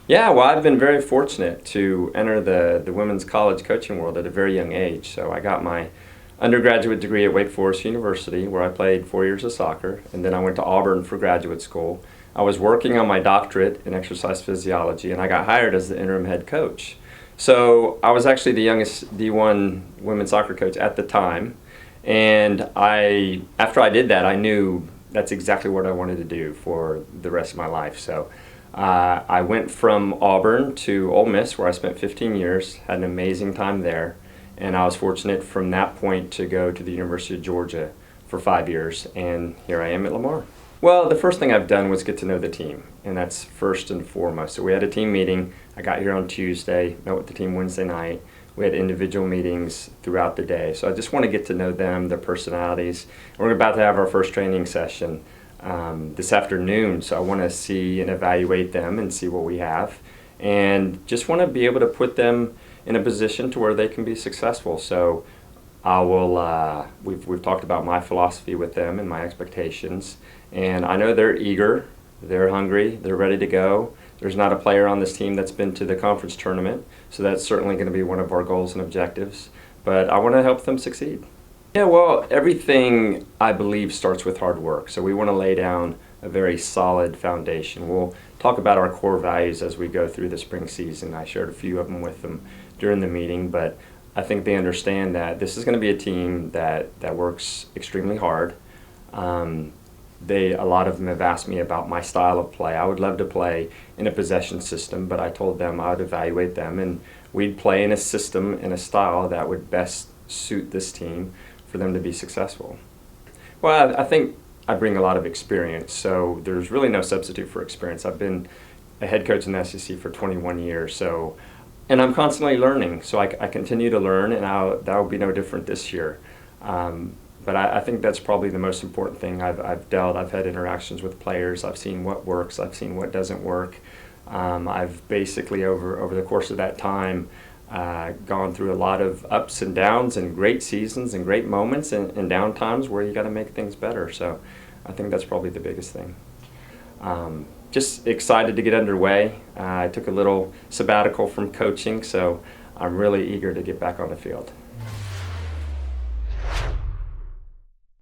Yeah, well, I've been very fortunate to enter the women's college coaching world at a very young age. So I got my undergraduate degree at Wake Forest University, where I played 4 years of soccer, and then I went to Auburn for graduate school. I was working on my doctorate in exercise physiology, and I got hired as the interim head coach. So I was actually the youngest D1 women's soccer coach at the time, and after I did that, I knew that's exactly what I wanted to do for the rest of my life. So I went from Auburn to Ole Miss, where I spent 15 years, had an amazing time there, and I was fortunate from that point to go to the University of Georgia for 5 years, and here I am at Lamar. Well, the first thing I've done was get to know the team, and that's first and foremost. So we had a team meeting. I got here on Tuesday, met with the team Wednesday night. We had individual meetings throughout the day. So I just want to get to know them, their personalities. We're about to have our first training session this afternoon, so I want to see and evaluate them and see what we have, and just want to be able to put them in a position to where they can be successful. So I will. We've talked about my philosophy with them and my expectations, and I know they're eager, they're hungry, they're ready to go. There's not a player on this team that's been to the conference tournament, so that's certainly going to be one of our goals and objectives. But I want to help them succeed. Yeah, well, everything I believe starts with hard work. So we want to lay down a very solid foundation. We'll talk about our core values as we go through the spring season. I shared a few of them with them during the meeting, but I think they understand that this is going to be a team that works extremely hard. A lot of them have asked me about my style of play. I would love to play in a possession system, but I told them I would evaluate them, and we'd play in a system and a style that would best suit this team for them to be successful. Well, I think I bring a lot of experience, so there's really no substitute for experience. I've been a head coach in the SEC for 21 years, and I'm constantly learning, so I continue to learn, and that will be no different this year. But I think that's probably the most important thing. I've had interactions with players. I've seen what works. I've seen what doesn't work. I've basically over the course of that time gone through a lot of ups and downs and great seasons and great moments and down times where you got to make things better. So I think that's probably the biggest thing. Just excited to get underway. I took a little sabbatical from coaching, so I'm really eager to get back on the field.